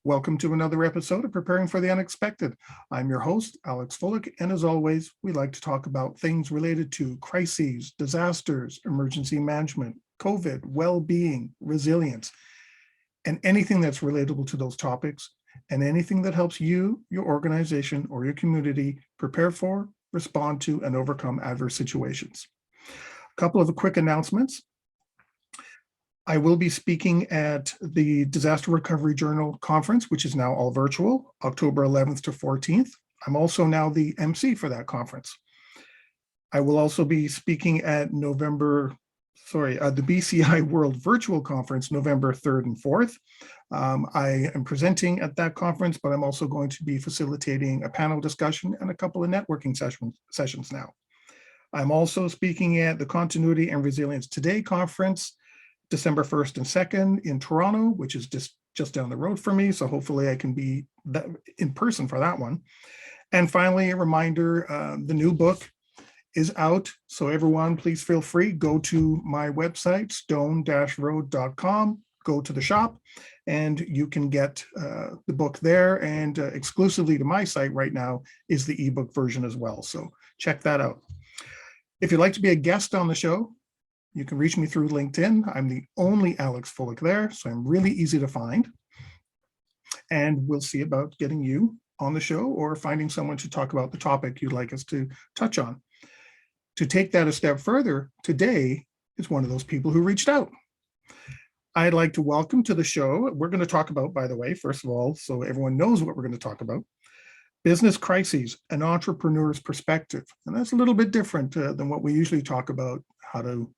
Welcome to another episode of Preparing for the Unexpected. I'm your host, Alex Fullick, and as always, we like to talk about things related to crises, disasters, emergency management, COVID, well-being, resilience, and anything that's relatable to those topics, and anything that helps you, your organization, or your community prepare for, respond to, and overcome adverse situations. A couple of quick announcements. I will be speaking at the Disaster Recovery Journal Conference, which is now all virtual, October 11th to 14th. I'm also now the MC for that conference. I will also be speaking at the BCI World Virtual Conference, November 3rd and 4th. I am presenting at that conference, but I'm also going to be facilitating a panel discussion and a couple of networking sessions now. I'm also speaking at the Continuity and Resilience Today conference, December 1st and 2nd in Toronto, which is just down the road for me. So hopefully I can be in person for that one. And finally, a reminder, the new book is out. So everyone, please feel free, go to my website, stone-road.com, go to the shop, and you can get the book there. And exclusively to my site right now is the ebook version as well. So check that out. If you'd like to be a guest on the show, you can reach me through LinkedIn. I'm the only Alex Fullick there, so I'm really easy to find. And we'll see about getting you on the show or finding someone to talk about the topic you'd like us to touch on. To take that a step further, today is one of those people who reached out. I'd like to welcome to the show, we're going to talk about, by the way, first of all, so everyone knows what we're going to talk about, Business Crises, an entrepreneur's perspective. And that's a little bit different than what we usually talk about, how to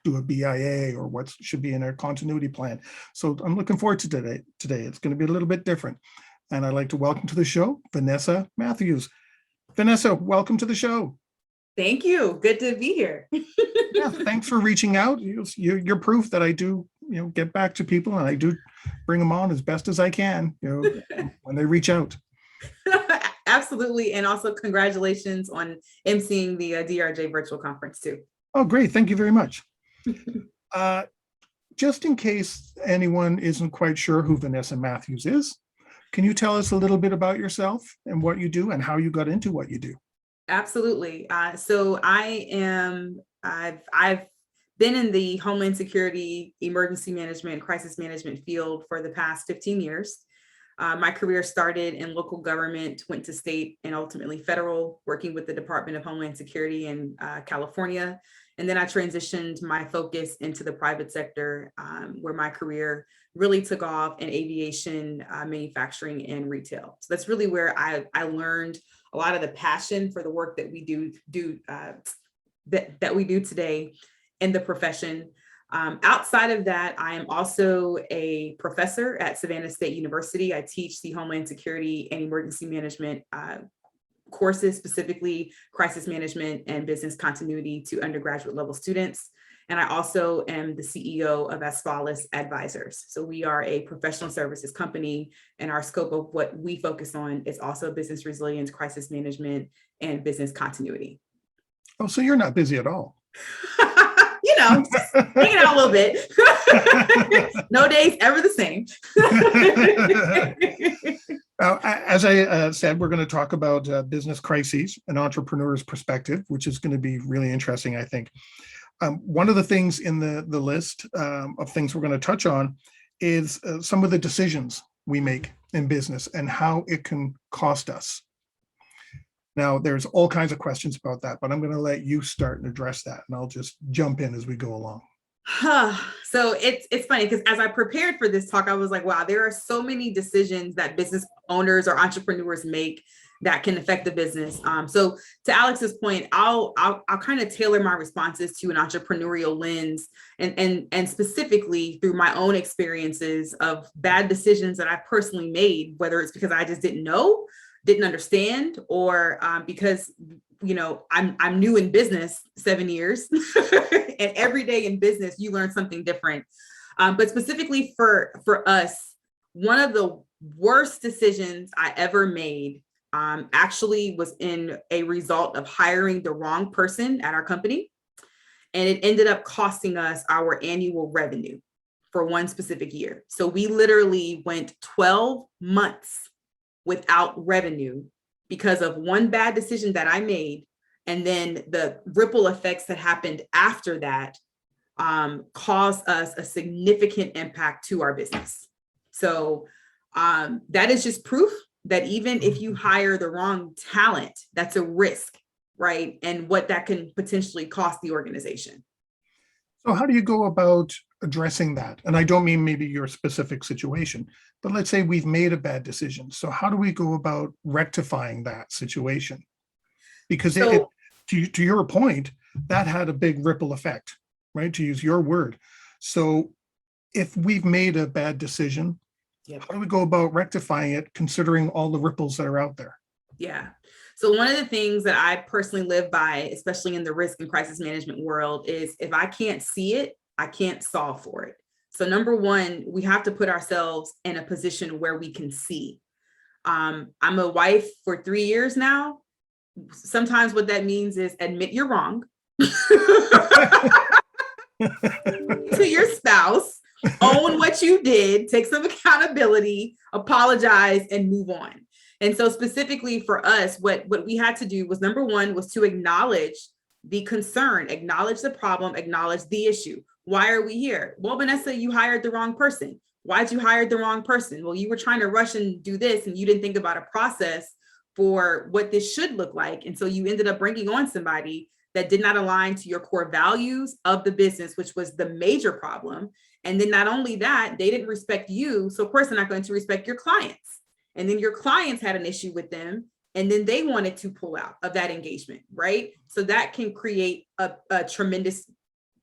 do a BIA or what should be in our continuity plan. So I'm looking forward to today. It's going to be a little bit different. And I'd like to welcome to the show, Vanessa Mathews. Vanessa, welcome to the show. Thank you. Good to be here. Yeah, thanks for reaching out. You're proof that I do, get back to people, and I do bring them on as best as I can, when they reach out. Absolutely. And also congratulations on emceeing the DRJ virtual conference too. Oh, great. Thank you very much. Just in case anyone isn't quite sure who Vanessa Mathews is, can you tell us a little bit about yourself and what you do and how you got into what you do? Absolutely. So I've been in the Homeland Security, emergency management, crisis management field for the past 15 years. My career started in local government, went to state and ultimately federal, working with the Department of Homeland Security in California. And then I transitioned my focus into the private sector, where my career really took off in aviation, manufacturing, and retail. So that's really where I learned a lot of the passion for the work that we do today in the profession. Outside of that, I am also a professor at Savannah State University. I teach the Homeland Security and Emergency Management courses, specifically crisis management and business continuity to undergraduate level students. And I also am the CEO of Asfalis Advisors. So we are a professional services company, and our scope of what we focus on is also business resilience, crisis management, and business continuity. Oh, so you're not busy at all. Just hanging out a little bit. No days ever the same. As I said, we're going to talk about business crises, an entrepreneur's perspective, which is going to be really interesting, I think. One of the things in the list of things we're going to touch on is some of the decisions we make in business and how it can cost us. Now, there's all kinds of questions about that, but I'm going to let you start and address that, and I'll just jump in as we go along. So it's funny because as I prepared for this talk, I was like, wow, there are so many decisions that business owners or entrepreneurs make that can affect the business. So to Alex's point, I'll kind of tailor my responses to an entrepreneurial lens and specifically through my own experiences of bad decisions that I personally made, whether it's because I just didn't know, didn't understand, or because I'm new in business 7 years, and every day in business you learn something different. But specifically for us, one of the worst decisions I ever made actually was in a result of hiring the wrong person at our company, and it ended up costing us our annual revenue. for one specific year. So we literally went 12 months without revenue because of one bad decision that I made. And then the ripple effects that happened after that caused us a significant impact to our business. So that is just proof that even if you hire the wrong talent, that's a risk, right? And what that can potentially cost the organization. So how do you go about addressing that? And I don't mean maybe your specific situation, but let's say we've made a bad decision. So how do we go about rectifying that situation? Because to your point, that had a big ripple effect, right? To use your word. So if we've made a bad decision, Yep. How do we go about rectifying it, considering all the ripples that are out there? Yeah. So one of the things that I personally live by, especially in the risk and crisis management world, is if I can't see it, I can't solve for it. So number one, we have to put ourselves in a position where we can see. I'm a wife for 3 years now. Sometimes what that means is admit you're wrong to your spouse, own what you did, take some accountability, apologize, and move on. And so specifically for us, what we had to do was, number one, was to acknowledge the concern, acknowledge the problem, acknowledge the issue. Why are we here? Well, Vanessa, you hired the wrong person. Why'd you hire the wrong person? Well, you were trying to rush and do this, and you didn't think about a process for what this should look like. And so you ended up bringing on somebody that did not align to your core values of the business, which was the major problem. And then not only that, they didn't respect you. So of course, they're not going to respect your clients. And then your clients had an issue with them, and then they wanted to pull out of that engagement, right? So that can create a tremendous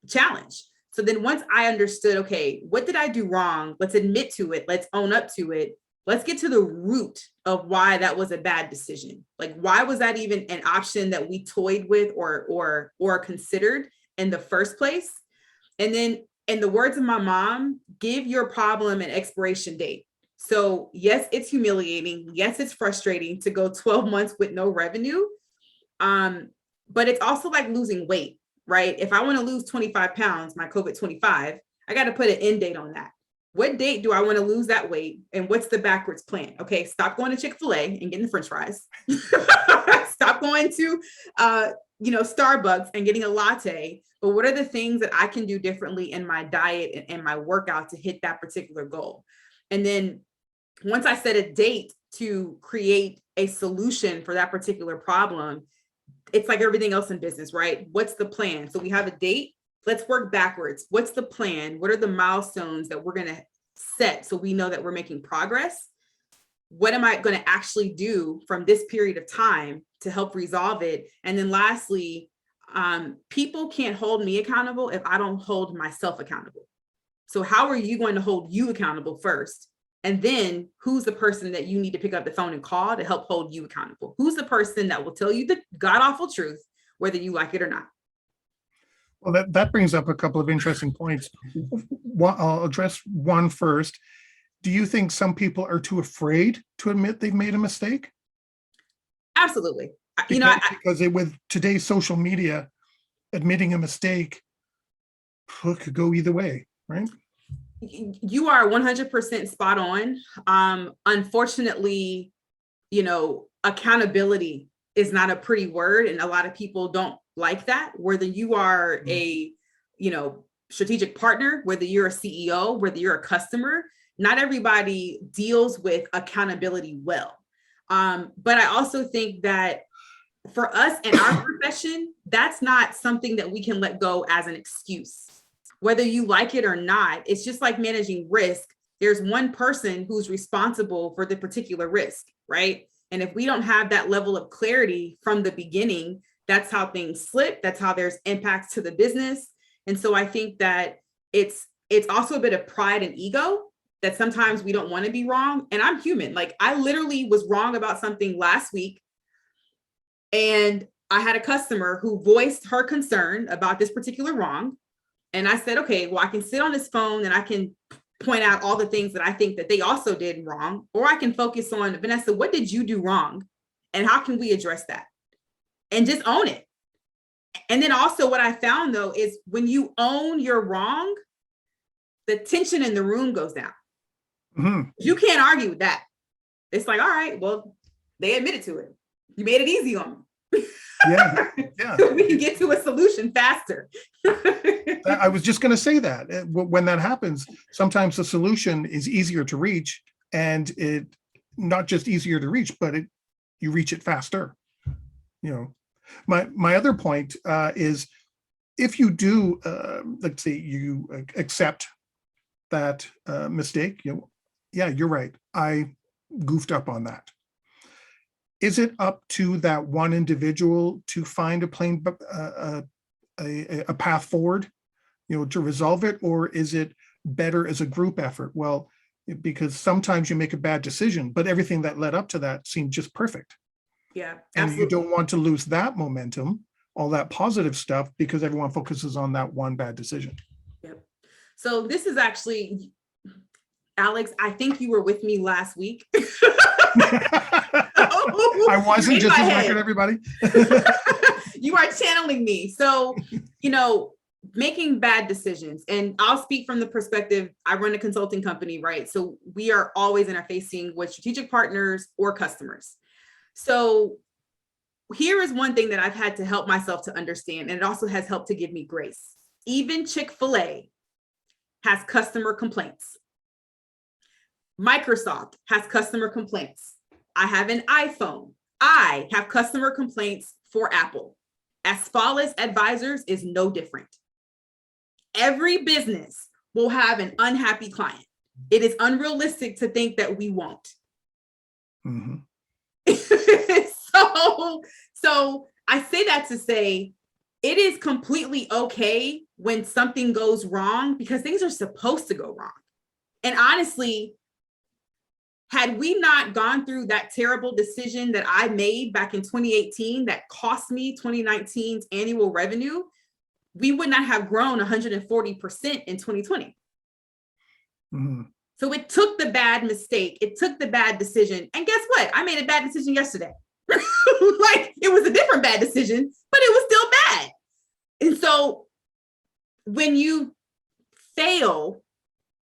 challenge. So then once I understood, okay, what did I do wrong? Let's admit to it. Let's own up to it. Let's get to the root of why that was a bad decision. Like, why was that even an option that we toyed with or considered in the first place? And then, in the words of my mom, give your problem an expiration date. So yes, it's humiliating. Yes, it's frustrating to go 12 months with no revenue. But it's also like losing weight, right? If I want to lose 25 pounds, my COVID 25, I got to put an end date on that. What date do I want to lose that weight? And what's the backwards plan? Okay, stop going to Chick-fil-A and getting the French fries. Stop going to Starbucks and getting a latte. But what are the things that I can do differently in my diet and my workout to hit that particular goal? And then once I set a date to create a solution for that particular problem, it's like everything else in business, right? What's the plan? So we have a date. Let's work backwards. What's the plan? What are the milestones that we're going to set so we know that we're making progress? What am I going to actually do from this period of time to help resolve it? And then lastly, people can't hold me accountable if I don't hold myself accountable. So how are you going to hold you accountable first? And then who's the person that you need to pick up the phone and call to help hold you accountable? Who's the person that will tell you the god-awful truth, whether you like it or not? Well, that brings up a couple of interesting points. I'll address one first. Do you think some people are too afraid to admit they've made a mistake? Absolutely. Because with today's social media, admitting a mistake could go either way, right? You are 100% spot on. Unfortunately, accountability is not a pretty word, and a lot of people don't like that. Whether you are a, strategic partner, whether you're a CEO, whether you're a customer, not everybody deals with accountability well. But I also think that for us in our profession, that's not something that we can let go as an excuse. Whether you like it or not, it's just like managing risk. There's one person who's responsible for the particular risk, right? And if we don't have that level of clarity from the beginning, that's how things slip. That's how there's impacts to the business. And so I think that it's also a bit of pride and ego that sometimes we don't want to be wrong. And I'm human. Like, I literally was wrong about something last week. And I had a customer who voiced her concern about this particular wrong. And I said, okay, well, I can sit on this phone and I can point out all the things that I think that they also did wrong, or I can focus on, Vanessa, what did you do wrong? And how can we address that? And just own it. And then also what I found though, is when you own your wrong, the tension in the room goes down. Mhm. You can't argue with that. It's like, all right, well, they admitted to it. You made it easy on me. Yeah, yeah. We can get to a solution faster. I was just going to say that when that happens, sometimes the solution is easier to reach, and it not just easier to reach, but you reach it faster. My other point is, if you do, let's say you accept that mistake, yeah, you're right, I goofed up on that. Is it up to that one individual to find a path forward, to resolve it, or is it better as a group effort? Well, because sometimes you make a bad decision, but everything that led up to that seemed just perfect. Yeah, and absolutely. you don't want to lose that momentum, all that positive stuff, because everyone focuses on that one bad decision. Yep. So this is actually, Alex, I think you were with me last week. I wasn't, just for the record, everybody. You are channeling me. So, making bad decisions. And I'll speak from the perspective, I run a consulting company, right? So we are always interfacing with strategic partners or customers. So here is one thing that I've had to help myself to understand, and it also has helped to give me grace. Even Chick-fil-A has customer complaints. Microsoft has customer complaints. I have an iPhone. I have customer complaints for Apple. Asfalis Advisors is no different. Every business will have an unhappy client. It is unrealistic to think that we won't. Mm-hmm. So I say that to say it is completely okay when something goes wrong, because things are supposed to go wrong. And honestly, had we not gone through that terrible decision that I made back in 2018 that cost me 2019's annual revenue, we would not have grown 140% in 2020. Mm-hmm. So it took the bad mistake. It took the bad decision. And guess what? I made a bad decision yesterday. Like, it was a different bad decision, but it was still bad. And so when you fail,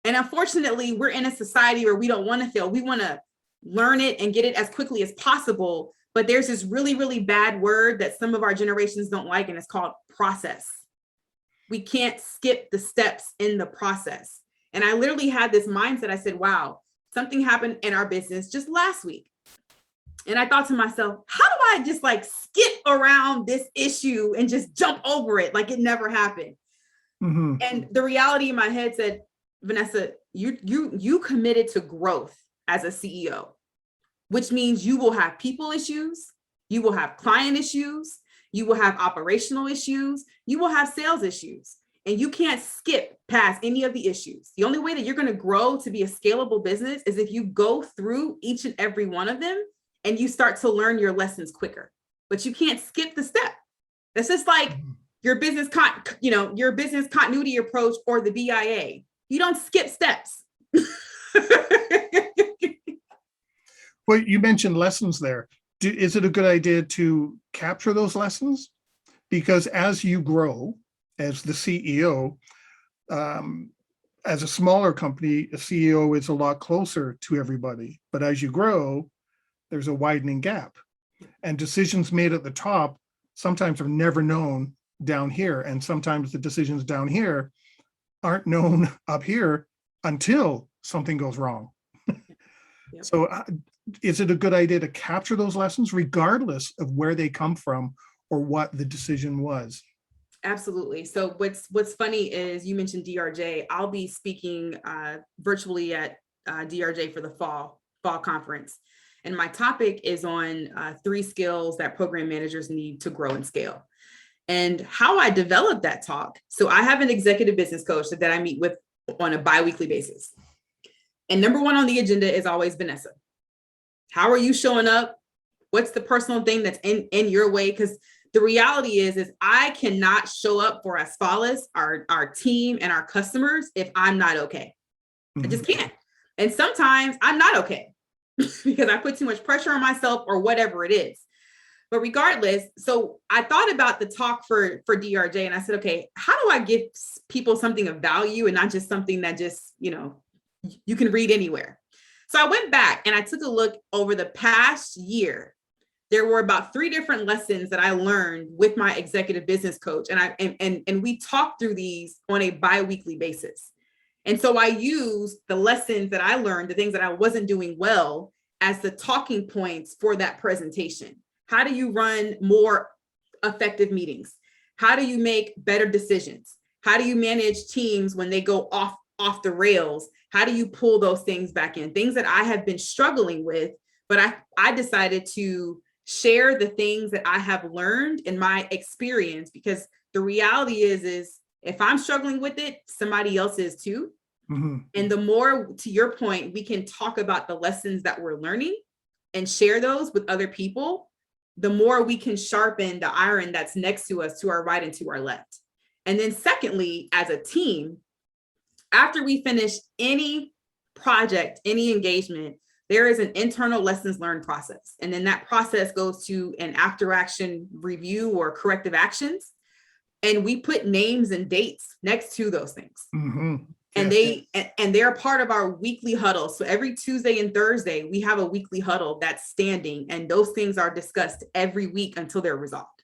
and unfortunately, we're in a society where we don't want to fail. We want to learn it and get it as quickly as possible. But there's this really, really bad word that some of our generations don't like, and it's called process. We can't skip the steps in the process. And I literally had this mindset. I said, wow, something happened in our business just last week. And I thought to myself, how do I just like skip around this issue and just jump over it like it never happened? Mm-hmm. And the reality in my head said, Vanessa, you committed to growth as a CEO, which means you will have people issues, you will have client issues, you will have operational issues, you will have sales issues, and you can't skip past any of the issues. The only way that you're going to grow to be a scalable business is if you go through each and every one of them and you start to learn your lessons quicker. But you can't skip the step. That's just like your business continuity approach or the BIA. You don't skip steps. Well, you mentioned lessons there. Is it a good idea to capture those lessons? Because as you grow as the CEO, as a smaller company, a CEO is a lot closer to everybody. But as you grow, there's a widening gap. And decisions made at the top sometimes are never known down here. And sometimes the decisions down here aren't known up here until something goes wrong. Yep. So is it a good idea to capture those lessons regardless of where they come from or what the decision was? Absolutely. So what's funny is you mentioned DRJ. I'll be speaking virtually at DRJ for the fall conference. And my topic is on 3 skills that program managers need to grow and scale. And how I developed that talk. So I have an executive business coach that I meet with on a bi-weekly basis. And number 1 on the agenda is always Vanessa. How are you showing up? What's the personal thing that's in your way? Because the reality is I cannot show up for Asfalis, our team and our customers if I'm not okay. Mm-hmm. I just can't. And sometimes I'm not okay because I put too much pressure on myself or whatever it is. But regardless, so I thought about the talk for DRJ, and I said, okay, how do I give people something of value and not just something that just, you can read anywhere? So I went back and I took a look over the past year. There were about 3 different lessons that I learned with my executive business coach. And we talked through these on a bi-weekly basis. And so I used the lessons that I learned, the things that I wasn't doing well, as the talking points for that presentation. How do you run more effective meetings? How do you make better decisions? How do you manage teams when they go off the rails? How do you pull those things back in? Things that I have been struggling with, but I decided to share the things that I have learned in my experience, because the reality is if I'm struggling with it, somebody else is too. Mm-hmm. And the more, to your point, we can talk about the lessons that we're learning and share those with other people, the more we can sharpen the iron that's next to us, to our right and to our left. And then secondly, as a team, after we finish any project, any engagement, there is an internal lessons learned process. And then that process goes to an after action review or corrective actions. And we put names and dates next to those things. Mm-hmm. And they're part of our weekly huddle. So every Tuesday and Thursday, we have a weekly huddle that's standing, and those things are discussed every week until they're resolved.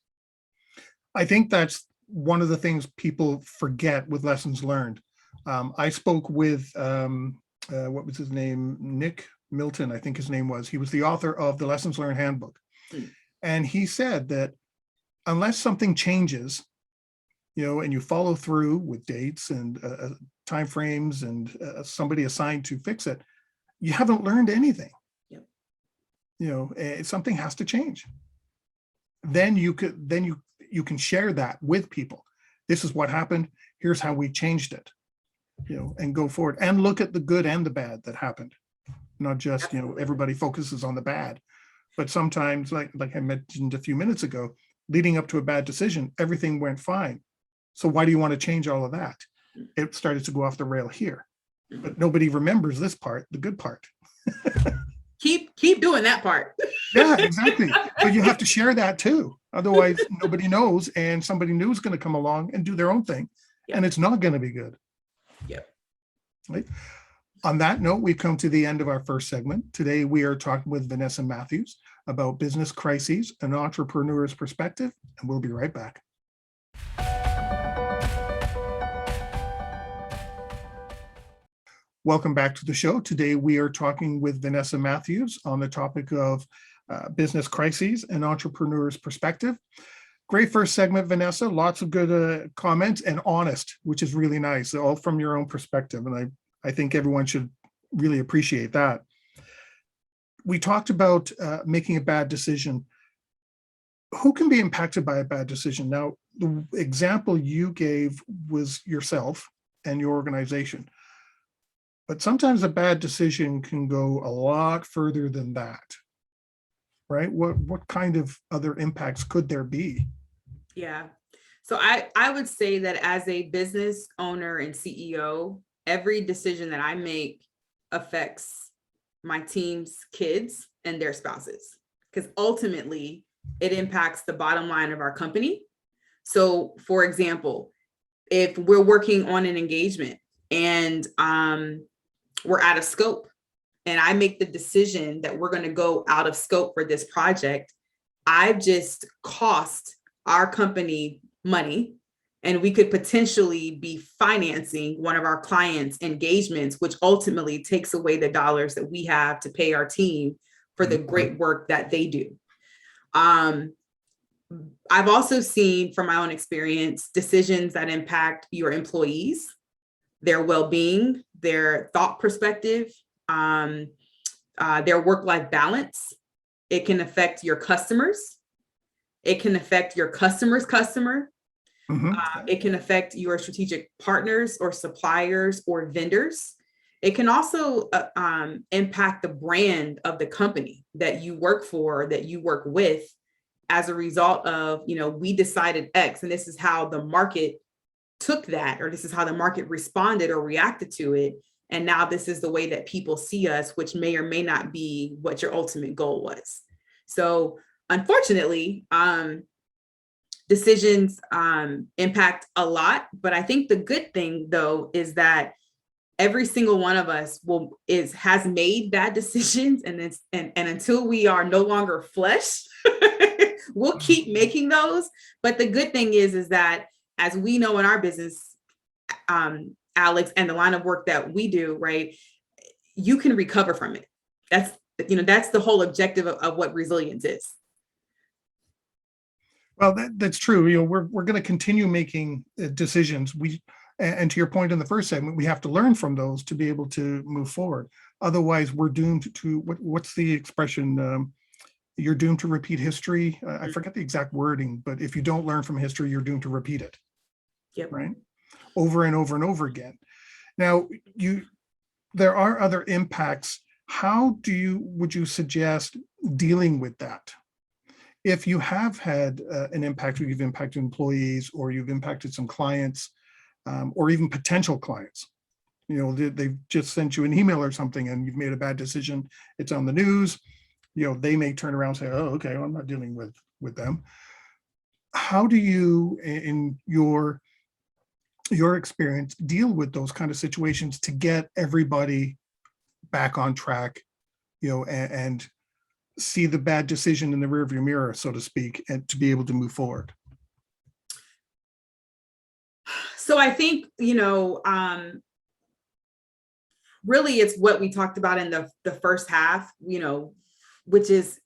I think that's one of the things people forget with lessons learned. I spoke with, what was his name? Nick Milton, I think his name was. He was the author of the Lessons Learned Handbook. And he said that unless something changes, and you follow through with dates and timeframes and somebody assigned to fix it, you haven't learned anything. Yep. Something has to change. Then you can share that with people. This is what happened. Here's how we changed it. And go forward and look at the good and the bad that happened. Not just, everybody focuses on the bad, but sometimes, like I mentioned a few minutes ago, leading up to a bad decision, everything went fine. So why do you want to change all of that? It started to go off the rail here, but nobody remembers this part, the good part. Keep doing that part. Yeah, exactly. But you have to share that too. Otherwise, nobody knows, and somebody new is going to come along and do their own thing, and it's not going to be good. Yep. Right. On that note, we've come to the end of our first segment. Today, we are talking with Vanessa Mathews about business crises, an entrepreneur's perspective, and we'll be right back. Welcome back to the show. Today, we are talking with Vanessa Mathews on the topic of business crises, an entrepreneur's perspective. Great first segment, Vanessa. Lots of good comments and honest, which is really nice, all from your own perspective. And I think everyone should really appreciate that. We talked about making a bad decision. Who can be impacted by a bad decision? Now, the example you gave was yourself and your organization. But sometimes a bad decision can go a lot further than that, right? What kind of other impacts could there be? Yeah. So I would say that as a business owner and CEO, every decision that I make affects my team's kids and their spouses, because ultimately it impacts the bottom line of our company. So for example, if we're working on an engagement and we're out of scope, and I make the decision that we're going to go out of scope for this project, I've just cost our company money, and we could potentially be financing one of our clients' engagements, which ultimately takes away the dollars that we have to pay our team for the great work that they do. I've also seen from my own experience decisions that impact your employees, their well-being, their thought perspective, their work-life balance. It can affect your customers. It can affect your customer's customer. Mm-hmm. It can affect your strategic partners or suppliers or vendors. It can also impact the brand of the company that you work for, that you work with, as a result of, we decided X, and this is how the market took that, or this is how the market responded or reacted to it. And now this is the way that people see us, which may or may not be what your ultimate goal was. So Unfortunately, decisions impact a lot. But I think the good thing, though, is that every single one of us has made bad decisions, and until we are no longer flesh, we'll keep making those. But the good thing is that, as we know in our business, Alex, and the line of work that we do, right, you can recover from it. That's the whole objective of what resilience is. Well, that's true. We're going to continue making decisions. And to your point in the first segment, we have to learn from those to be able to move forward. Otherwise, we're doomed to what's the expression? You're doomed to repeat history. I forget the exact wording, but if you don't learn from history, you're doomed to repeat it. Yep. Right. Over and over and over again. Now, there are other impacts. How would you suggest dealing with that? If you have had an impact, or you've impacted employees, or you've impacted some clients, or even potential clients, they've just sent you an email or something and you've made a bad decision, it's on the news, they may turn around and say, oh, okay, well, I'm not dealing with them. How do you, in your experience, deal with those kind of situations to get everybody back on track, and see the bad decision in the rearview mirror, so to speak, and to be able to move forward? So I think, really it's what we talked about in the first half, which is,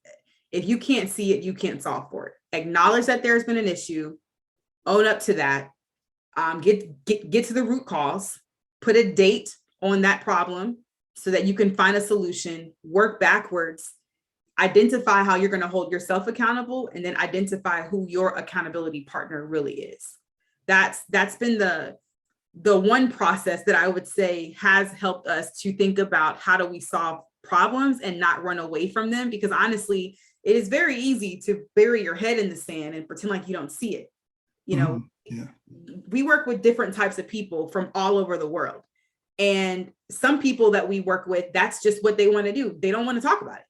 if you can't see it, you can't solve for it. Acknowledge that there's been an issue, own up to that, get to the root cause, put a date on that problem so that you can find a solution, work backwards, identify how you're going to hold yourself accountable, and then identify who your accountability partner really is. That's been the one process that I would say has helped us to think about how do we solve problems and not run away from them, because honestly, it is very easy to bury your head in the sand and pretend like you don't see it. We work with different types of people from all over the world. And some people that we work with, that's just what they want to do. They don't want to talk about it.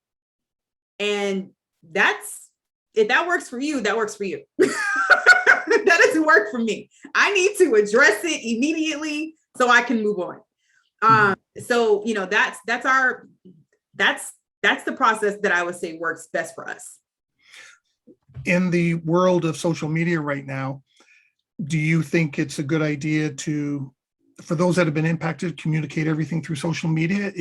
And if that works for you, that works for you. That doesn't work for me. I need to address it immediately so I can move on. So, that's the process that I would say works best for us. In the world of social media right now, do you think it's a good idea for those that have been impacted, communicate everything through social media?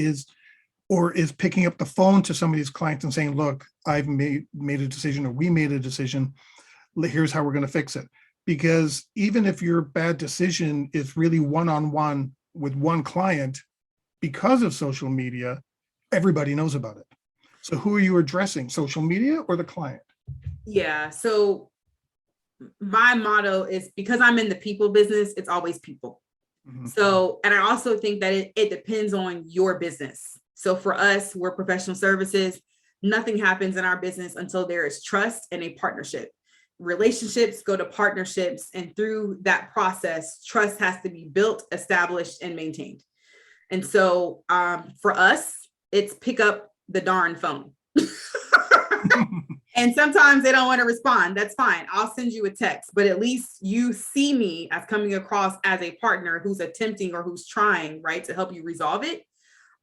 Or is picking up the phone to some of these clients and saying, look, I've made a decision, or we made a decision, here's how we're going to fix it? Because even if your bad decision is really one-on-one with one client, because of social media, everybody knows about it. So who are you addressing, social media or the client? Yeah, so my motto is, because I'm in the people business, it's always people. So, and I also think that it depends on your business. So for us, we're professional services. Nothing happens in our business until there is trust and a partnership. Relationships go to partnerships, and through that process, trust has to be built, established, and maintained. And so for us, it's pick up the darn phone. And sometimes they don't want to respond. That's fine. I'll send you a text, but at least you see me as coming across as a partner who's attempting or who's trying, right, to help you resolve it.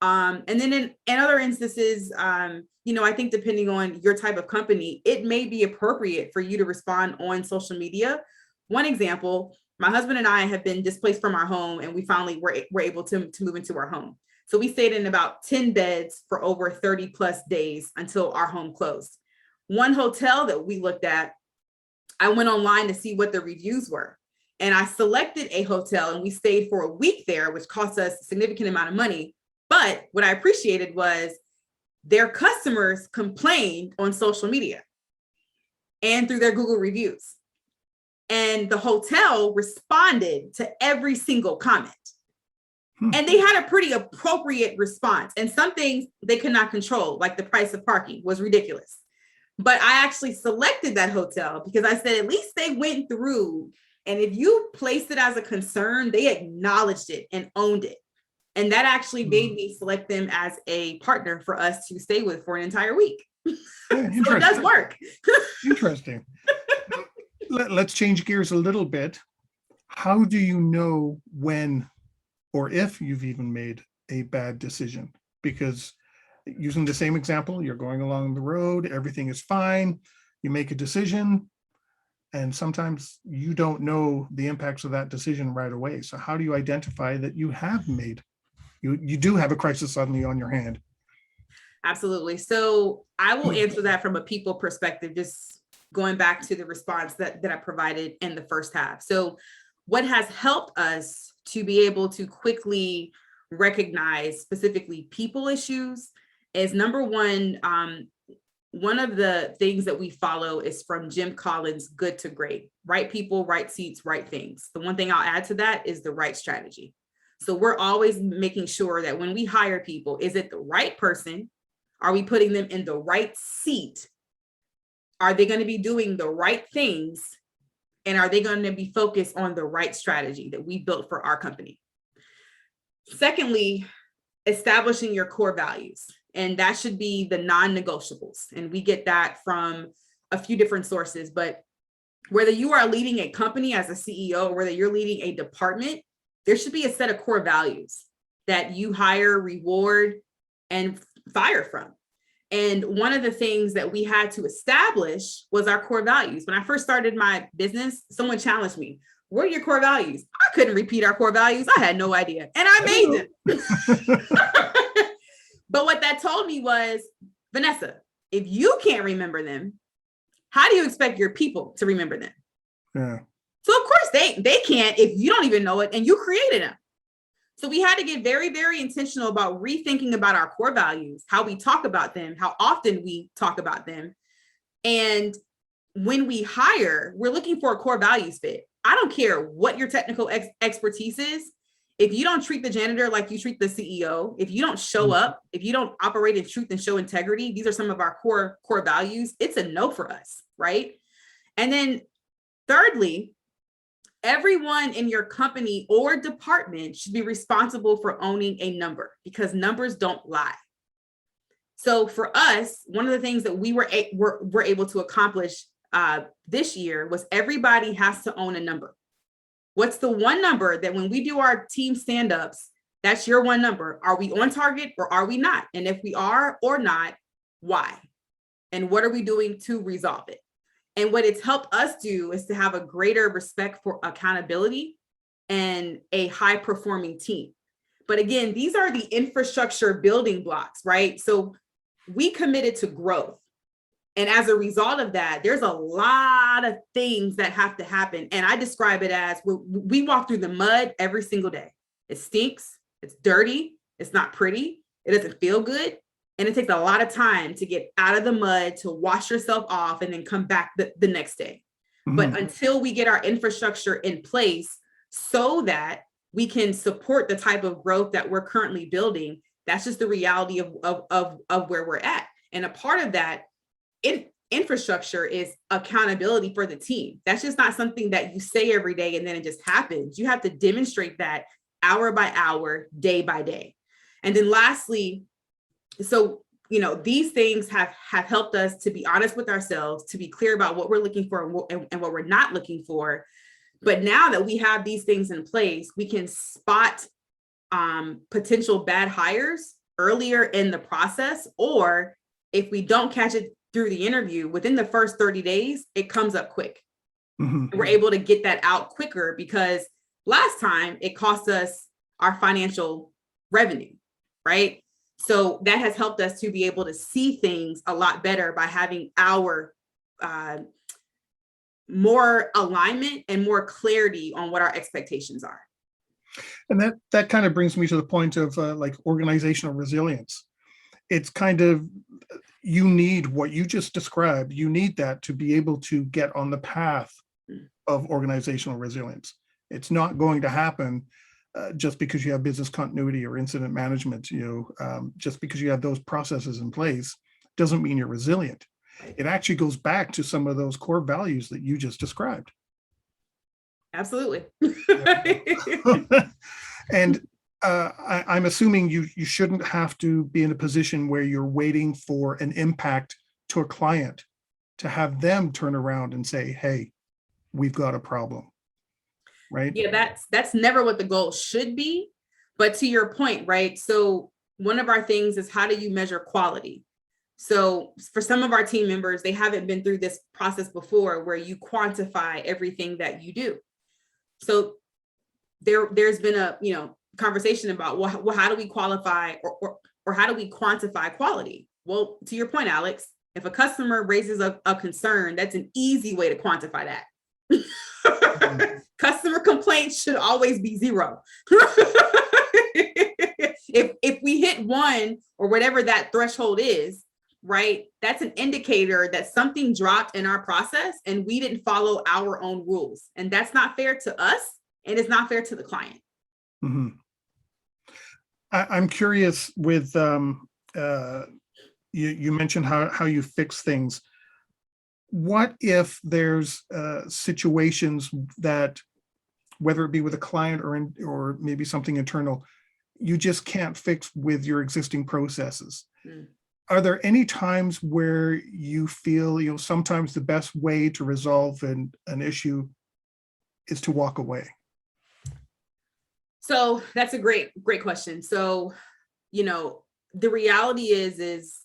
And then in other instances, I think depending on your type of company, it may be appropriate for you to respond on social media. One example, my husband and I have been displaced from our home, and we finally were able to move into our home. So we stayed in about 10 beds for over 30 plus days until our home closed. One hotel that we looked at, I went online to see what the reviews were. And I selected a hotel, and we stayed for a week there, which cost us a significant amount of money. But what I appreciated was their customers complained on social media and through their Google reviews. And the hotel responded to every single comment. And they had a pretty appropriate response. And some things they could not control, like the price of parking was ridiculous. But I actually selected that hotel because I said, at least they went through. And if you placed it as a concern, they acknowledged it and owned it. And that actually made me select them as a partner for us to stay with for an entire week. Yeah, So it does work. Interesting. Let's change gears a little bit. How do you know when or if you've even made a bad decision? Because using the same example, you're going along the road, everything is fine, you make a decision, and sometimes you don't know the impacts of that decision right away. So how do you identify that you have made, you do have a crisis suddenly on your hand? Absolutely. So I will answer that from a people perspective, just going back to the response that I provided in the first half. So what has helped us to be able to quickly recognize specifically people issues is number one, one of the things that we follow is from Jim Collins' Good to Great: right people, right seats, right things. The one thing I'll add to that is the right strategy. So we're always making sure that when we hire people, is it the right person? Are we putting them in the right seat? Are they going to be doing the right things? And are they going to be focused on the right strategy that we built for our company? Secondly, establishing your core values. And that should be the non-negotiables. And we get that from a few different sources, but whether you are leading a company as a CEO or whether you're leading a department, there should be a set of core values that you hire, reward, and fire from. And one of the things that we had to establish was our core values. When I first started my business, someone challenged me, what are your core values? I couldn't repeat our core values. I had no idea. And I made them. But what that told me was, Vanessa, if you can't remember them, how do you expect your people to remember them? Yeah. So of course they can't if you don't even know it and you created them. So we had to get very, very intentional about rethinking about our core values, how we talk about them, how often we talk about them. And when we hire, we're looking for a core values fit. I don't care what your technical expertise is. If you don't treat the janitor like you treat the CEO, if you don't show up, if you don't operate in truth and show integrity, these are some of our core values. It's a no for us, right? And then thirdly, everyone in your company or department should be responsible for owning a number because numbers don't lie. So for us, one of the things that we were able to accomplish this year was everybody has to own a number. What's the one number that when we do our team stand-ups, that's your one number. Are we on target or are we not? And if we are or not, why? And what are we doing to resolve it? And what it's helped us do is to have a greater respect for accountability and a high performing team. But again, these are the infrastructure building blocks, right? So we committed to growth. And as a result of that, there's a lot of things that have to happen. And I describe it as we walk through the mud every single day. It stinks, it's dirty, it's not pretty, it doesn't feel good. And it takes a lot of time to get out of the mud, to wash yourself off and then come back the next day. Mm-hmm. But until we get our infrastructure in place so that we can support the type of growth that we're currently building, that's just the reality of where we're at. And a part of that infrastructure is accountability for the team. That's just not something that you say every day and then it just happens. You have to demonstrate that hour by hour, day by day. And then lastly, so, these things have helped us to be honest with ourselves, to be clear about what we're looking for and what we're not looking for. But now that we have these things in place, we can spot potential bad hires earlier in the process, or if we don't catch it through the interview, within the first 30 days, it comes up quick. Mm-hmm. We're able to get that out quicker because last time it cost us our financial revenue, right? So that has helped us to be able to see things a lot better by having our more alignment and more clarity on what our expectations are. And that kind of brings me to the point of like organizational resilience. It's kind of, you need what you just described. You need that to be able to get on the path of organizational resilience. It's not going to happen just because you have business continuity or incident management. Just because you have those processes in place doesn't mean you're resilient. It actually goes back to some of those core values that you just described. Absolutely. And I'm assuming you shouldn't have to be in a position where you're waiting for an impact to a client to have them turn around and say, hey, we've got a problem, right? Yeah, that's never what the goal should be. But to your point, right? So one of our things is, how do you measure quality? So for some of our team members, they haven't been through this process before where you quantify everything that you do. So there's been a conversation about, well, how do we qualify or how do we quantify quality? Well, to your point, Alex, if a customer raises a concern, that's an easy way to quantify that. Customer complaints should always be 0. If we hit 1 or whatever that threshold is, right, that's an indicator that something dropped in our process and we didn't follow our own rules. And that's not fair to us, and it's not fair to the client. Mm-hmm. I'm curious with, you mentioned how you fix things. What if there's situations that, whether it be with a client or maybe something internal, you just can't fix with your existing processes? Are there any times where you feel, sometimes the best way to resolve an issue is to walk away? So that's a great question. So, the reality is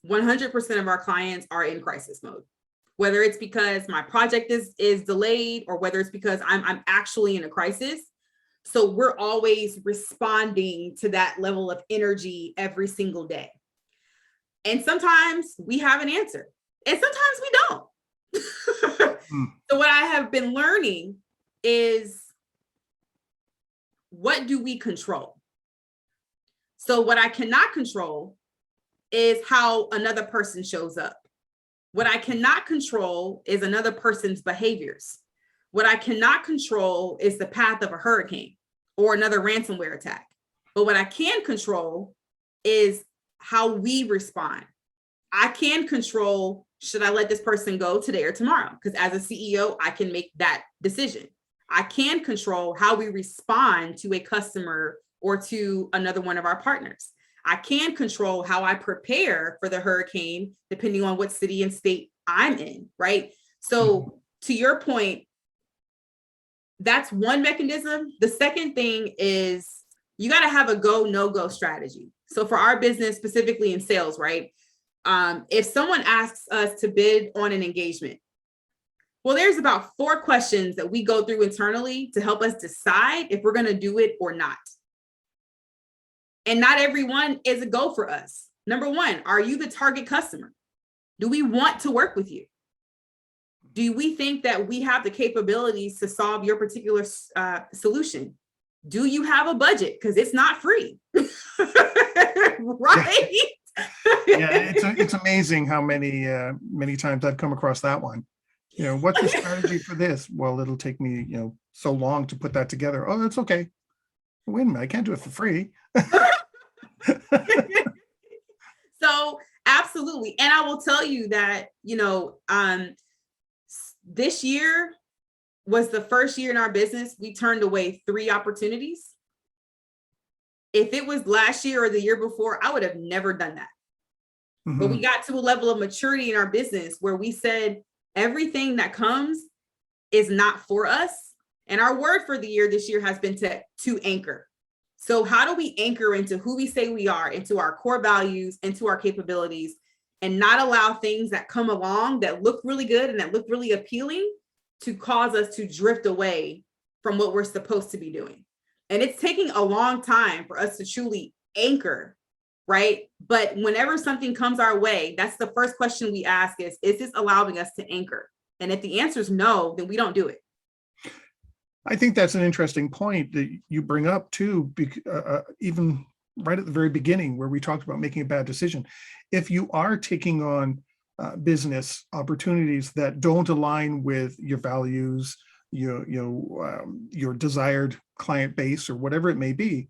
100% of our clients are in crisis mode, whether it's because my project is delayed or whether it's because I'm actually in a crisis. So we're always responding to that level of energy every single day. And sometimes we have an answer and sometimes we don't. So what I have been learning is, what do we control? So what I cannot control is how another person shows up. What I cannot control is another person's behaviors. What I cannot control is the path of a hurricane or another ransomware attack. But what I can control is how we respond. I can control, should I let this person go today or tomorrow? Because as a CEO, I can make that decision. I can control how we respond to a customer or to another one of our partners. I can control how I prepare for the hurricane, depending on what city and state I'm in, right? So to your point, that's one mechanism. The second thing is, you got to have a go, no-go strategy. So for our business, specifically in sales, right? If someone asks us to bid on an engagement, well, there's about 4 questions that we go through internally to help us decide if we're going to do it or not. And not everyone is a go for us. Number 1, are you the target customer? Do we want to work with you? Do we think that we have the capabilities to solve your particular solution? Do you have a budget? Because it's not free, right? Yeah, it's amazing how many times I've come across that one. What's the strategy for this? Well, it'll take me, so long to put that together. Oh, that's okay. Wait a minute, I can't do it for free. So absolutely. And I will tell you that, this year was the first year in our business we turned away 3 opportunities. If it was last year or the year before, I would have never done that. Mm-hmm. But we got to a level of maturity in our business where we said, everything that comes is not for us. And our word for the year this year has been to anchor. So how do we anchor into who we say we are, into our core values, into our capabilities, and not allow things that come along that look really good and that look really appealing to cause us to drift away from what we're supposed to be doing? And it's taking a long time for us to truly anchor, right? But whenever something comes our way, that's the first question we ask is this allowing us to anchor? And if the answer is no, then we don't do it. I think that's an interesting point that you bring up too, even right at the very beginning where we talked about making a bad decision. If you are taking on business opportunities that don't align with your values, your desired client base or whatever it may be,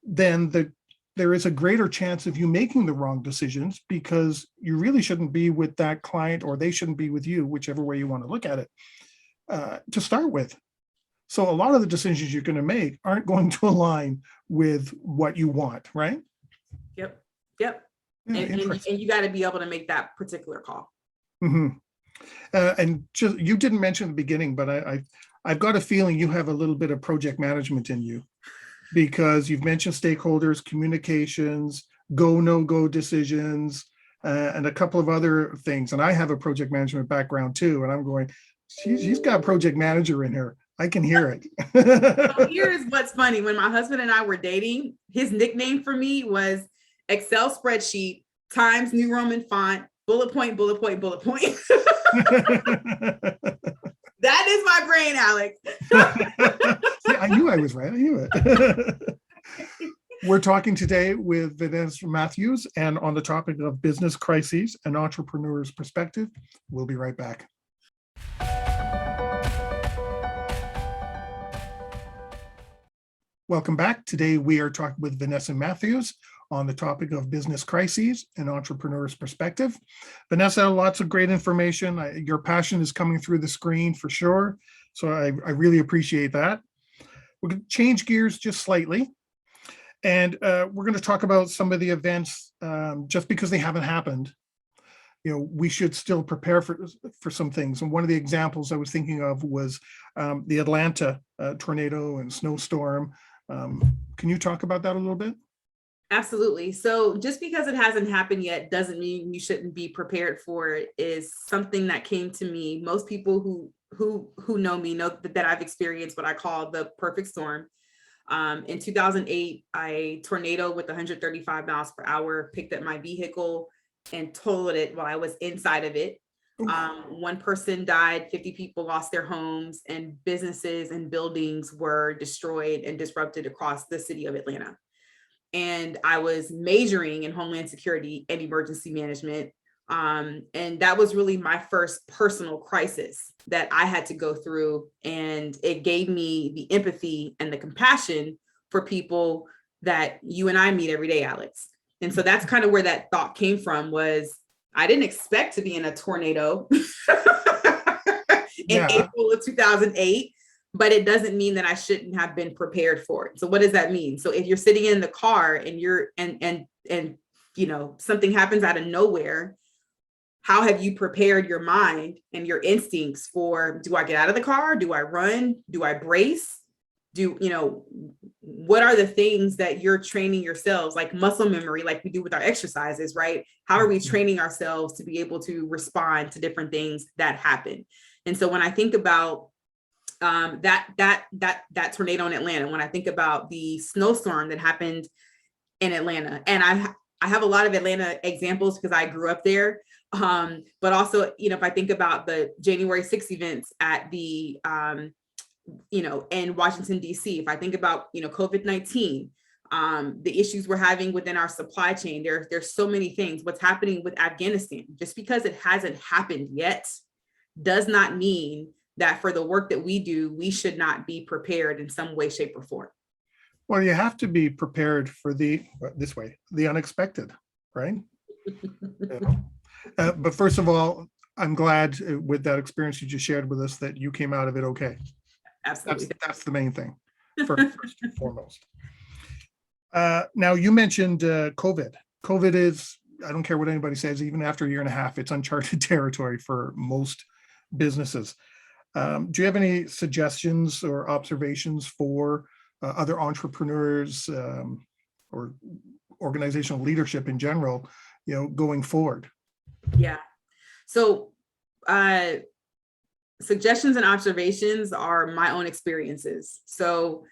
then there is a greater chance of you making the wrong decisions because you really shouldn't be with that client or they shouldn't be with you, whichever way you want to look at it, to start with. So a lot of the decisions you're going to make aren't going to align with what you want, right? Yep. Yeah. Interesting. And you got to be able to make that particular call. Mhm. And just, you didn't mention at the beginning, but I've got a feeling you have a little bit of project management in you, because you've mentioned stakeholders, communications, go, no go decisions, and a couple of other things. And I have a project management background too. And I'm going, she's got a project manager in her. I can hear it. So here's what's funny. When my husband and I were dating, his nickname for me was Excel spreadsheet times New Roman font, bullet point, bullet point, bullet point. That is my brain, Alex. See, I knew I was right. I knew it. We're talking today with Vanessa Mathews, and on the topic of business crises, an entrepreneur's perspective. We'll be right back. Welcome back. Today we are talking with Vanessa Mathews on the topic of business crises and entrepreneur's perspective. Vanessa, lots of great information. Your passion is coming through the screen for sure. So I really appreciate that. We're going to change gears just slightly. And we're going to talk about some of the events. Just because they haven't happened, we should still prepare for some things. And one of the examples I was thinking of was the Atlanta tornado and snowstorm. Can you talk about that a little bit? Absolutely. So just because it hasn't happened yet doesn't mean you shouldn't be prepared for it, is something that came to me. Most people who know me know that I've experienced what I call the perfect storm. In 2008, a tornado with 135 miles per hour picked up my vehicle and totaled it while I was inside of it. One person died, 50 people lost their homes, and businesses and buildings were destroyed and disrupted across the city of Atlanta. And I was majoring in Homeland Security and emergency management. And that was really my first personal crisis that I had to go through. And it gave me the empathy and the compassion for people that you and I meet every day, Alex. And so that's kind of where that thought came from. Was I didn't expect to be in a tornado in April of 2008. But it doesn't mean that I shouldn't have been prepared for it. So what does that mean? So if you're sitting in the car and you're and something happens out of nowhere, how have you prepared your mind and your instincts for, do I get out of the car? Do I run? Do I brace? What are the things that you're training yourselves, like muscle memory, like we do with our exercises, right? How are we training ourselves to be able to respond to different things that happen? And so when I think about that tornado in Atlanta, when I think about the snowstorm that happened in Atlanta, and I have a lot of Atlanta examples because I grew up there. But also, if I think about the January 6th events at the, in Washington, D.C., if I think about, COVID-19, the issues we're having within our supply chain, there's so many things. What's happening with Afghanistan, just because it hasn't happened yet does not mean that for the work that we do, we should not be prepared in some way, shape, or form. Well, you have to be prepared for the unexpected, right? But first of all, I'm glad with that experience you just shared with us that you came out of it okay. Absolutely. That's the main thing, first and foremost. Now, you mentioned COVID. COVID is, I don't care what anybody says, even after a year and a half, it's uncharted territory for most businesses. Do you have any suggestions or observations for other entrepreneurs or organizational leadership in general, going forward? Yeah. So suggestions and observations are my own experiences. So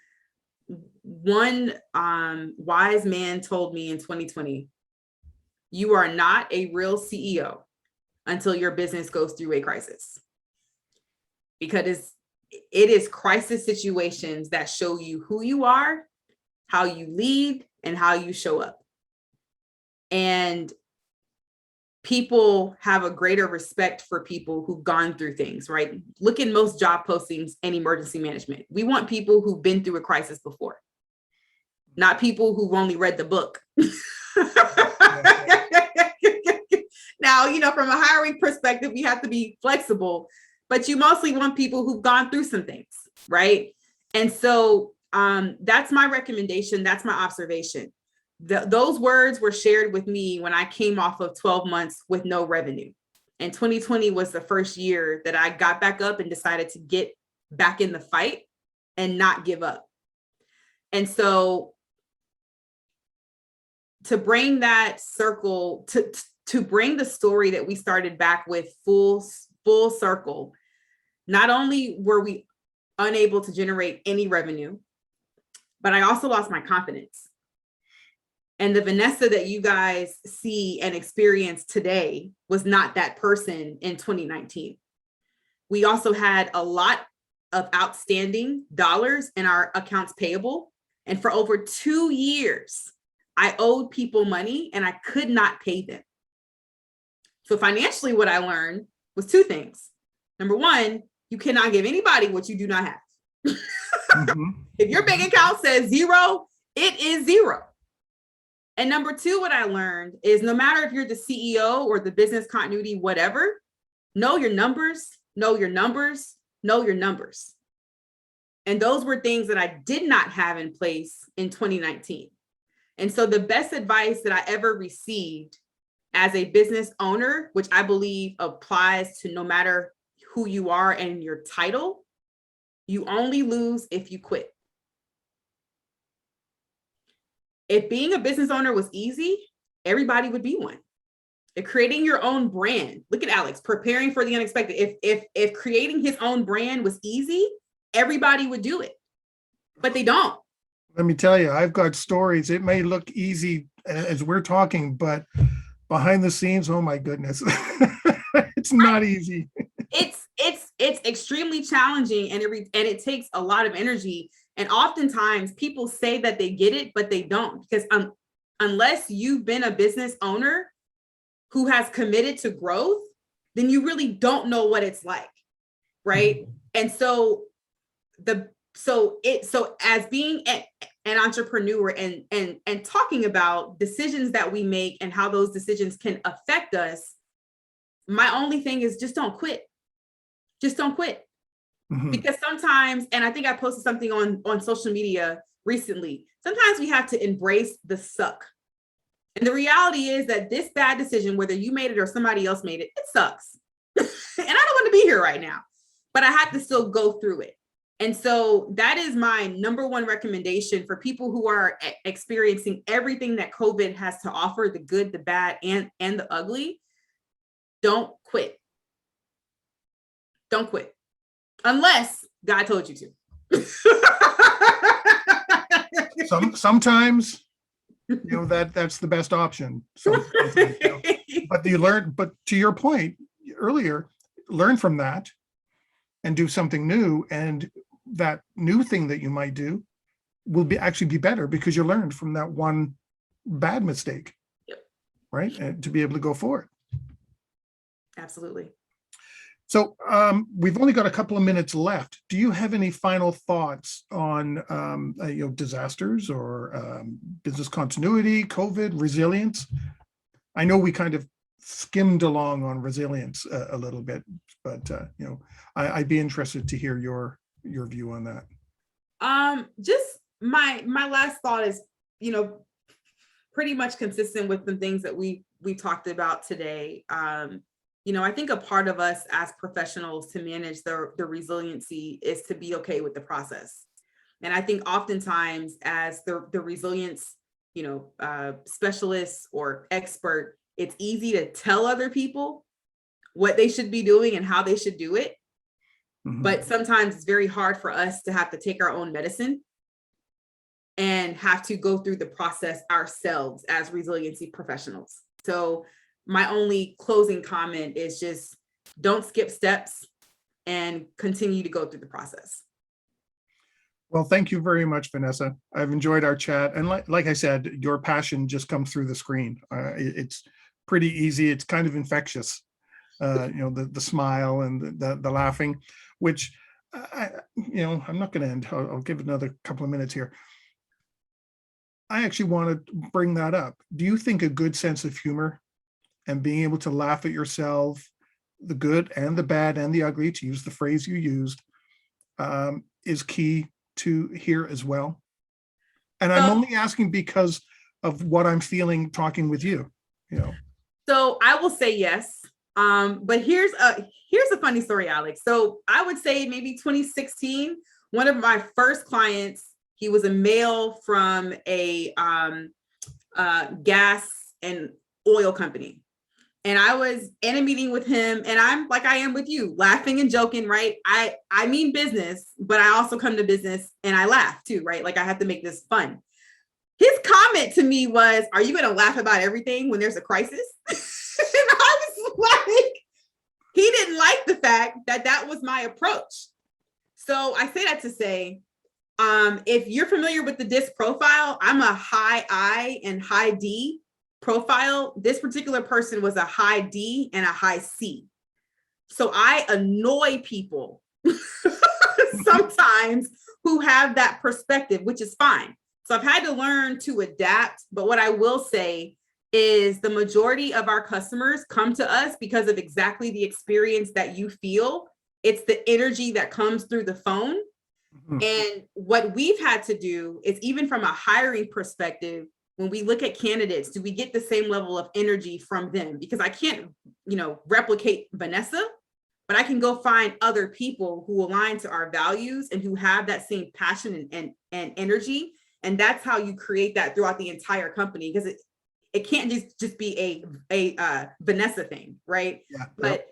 one wise man told me in 2020, you are not a real CEO until your business goes through a crisis. Because it is crisis situations that show you who you are, how you lead, and how you show up. And people have a greater respect for people who've gone through things, right? Look at most job postings in emergency management. We want people who've been through a crisis before, not people who've only read the book. Now, from a hiring perspective, we have to be flexible. But you mostly want people who've gone through some things, right? And so that's my recommendation. That's my observation. those words were shared with me when I came off of 12 months with no revenue. And 2020 was the first year that I got back up and decided to get back in the fight and not give up. And so to bring that circle, to bring the story that we started back with full circle, not only were we unable to generate any revenue, but I also lost my confidence. And the Vanessa that you guys see and experience today was not that person in 2019. We also had a lot of outstanding dollars in our accounts payable. And for over 2 years, I owed people money and I could not pay them. So financially, what I learned was 2 things. Number one, you cannot give anybody what you do not have. If your bank account says 0, it is 0. And number 2, what I learned is no matter if you're the CEO or the business continuity, whatever, know your numbers, know your numbers, know your numbers. And those were things that I did not have in place in 2019. And so the best advice that I ever received as a business owner, which I believe applies to no matter who you are and your title, you only lose if you quit. If being a business owner was easy, everybody would be one. If creating your own brand, look at Alex, preparing for the unexpected. If creating his own brand was easy, everybody would do it, but they don't. Let me tell you, I've got stories. It may look easy as we're talking, but behind the scenes, oh my goodness, it's not easy. It's extremely challenging, and it takes a lot of energy. And oftentimes people say that they get it, but they don't, because unless you've been a business owner who has committed to growth, then you really don't know what it's like, right? And so as being an entrepreneur and talking about decisions that we make and how those decisions can affect us, my only thing is just don't quit. Just don't quit. Because sometimes, and I think I posted something on social media recently, sometimes we have to embrace the suck. And the reality is that this bad decision, whether you made it or somebody else made it, it sucks. And I don't want to be here right now, but I have to still go through it. And so that is my number one recommendation for people who are experiencing everything that COVID has to offer, the good, the bad, and the ugly. Don't quit. Don't quit. Unless God told you to. Sometimes, that's the best option. But you learn, but to your point earlier, learn from that and do something new. And that new thing that you might do will actually be better because you learned from that one bad mistake, right? And to be able to go forward. Absolutely. So we've only got a couple of minutes left. Do you have any final thoughts on disasters or business continuity, COVID, resilience? I know we kind of skimmed along on resilience a little bit, but I'd be interested to hear your view on that. Just my last thought is, pretty much consistent with the things that we talked about today. I think a part of us as professionals to manage the resiliency is to be okay with the process. And I think oftentimes as the resilience, specialist or expert, it's easy to tell other people what they should be doing and how they should do it. But sometimes it's very hard for us to have to take our own medicine and have to go through the process ourselves as resiliency professionals. So my only closing comment is just don't skip steps and continue to go through the process. Well, thank you very much, Vanessa. I've enjoyed our chat. And like I said, your passion just comes through the screen. It's pretty easy. It's kind of infectious, the smile and the laughing, which, I'm not going to end. I'll give another couple of minutes here. I actually want to bring that up. Do you think a good sense of humor and being able to laugh at yourself, the good and the bad and the ugly, to use the phrase you used, is key to here as well? And I'm only asking because of what I'm feeling talking with you, you know. So I will say yes. But here's a funny story, Alex. So I would say maybe 2016, one of my first clients, he was a male from a gas and oil company. And I was in a meeting with him, and I'm like I am with you, laughing and joking, right? I mean business, but I also come to business and I laugh too, right? Like I have to make this fun. His comment to me was, "Are you going to laugh about everything when there's a crisis?" And I was like, he didn't like the fact that that was my approach. So I say that to say, if you're familiar with the DISC profile, I'm a high I and high D profile. This particular person was a high D and a high C. So I annoy people sometimes who have that perspective, which is fine. So I've had to learn to adapt. But what I will say is the majority of our customers come to us because of exactly the experience that you feel. It's the energy that comes through the phone. Mm-hmm. And what we've had to do is, even from a hiring perspective, when we look at candidates, do we get the same level of energy from them? Because I can't, replicate Vanessa, but I can go find other people who align to our values and who have that same passion and energy. And that's how you create that throughout the entire company, because it can't just be a Vanessa thing, right? Yeah, but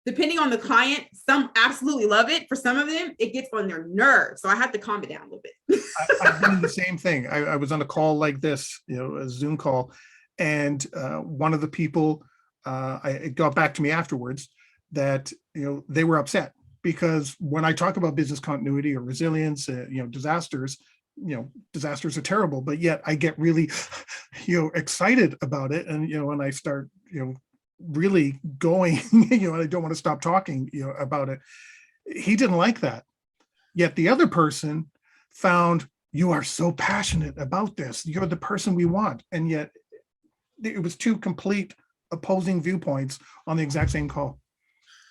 depending on the client, some absolutely love it. For some of them, it gets on their nerves. So I have to calm it down a little bit. I've done the same thing. I was on a call like this, a Zoom call, and one of the people, it got back to me afterwards that, they were upset because when I talk about business continuity or resilience, disasters, disasters are terrible, but yet I get really, excited about it. And, when I start, really going, I don't want to stop talking, about it. He didn't like that. Yet the other person found, you are so passionate about this. You're the person we want. And yet it was two complete opposing viewpoints on the exact same call.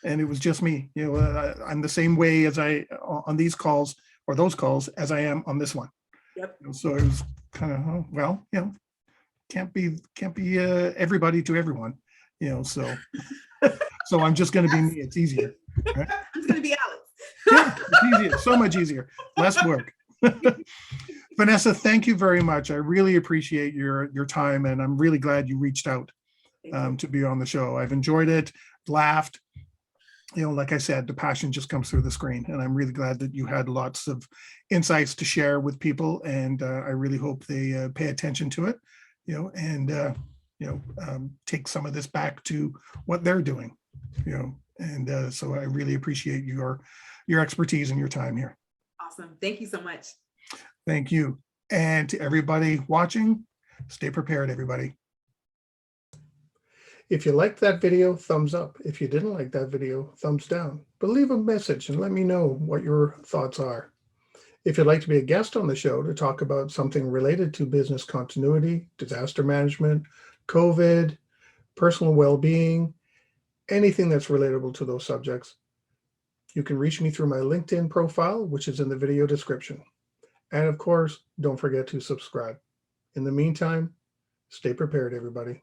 And it was just me, I'm the same way as I on these calls or those calls as I am on this one. Yep. So it was kind of, can't be everybody to everyone, so so I'm just going to be me. It's easier. Right? I'm going to be Alex. Yeah, it's easier, so much easier, less work. Vanessa, thank you very much. I really appreciate your time, and I'm really glad you reached out to be on the show. I've enjoyed it, laughed. Like I said, the passion just comes through the screen, and I'm really glad that you had lots of insights to share with people, and I really hope they pay attention to it, and take some of this back to what they're doing, and so I really appreciate your expertise and your time here. Awesome. Thank you so much. Thank you. And to everybody watching, stay prepared, everybody. If you liked that video, thumbs up. If you didn't like that video, thumbs down. But leave a message and let me know what your thoughts are. If you'd like to be a guest on the show to talk about something related to business continuity, disaster management, COVID, personal well-being, anything that's relatable to those subjects, you can reach me through my LinkedIn profile, which is in the video description. And of course, don't forget to subscribe. In the meantime, stay prepared, everybody.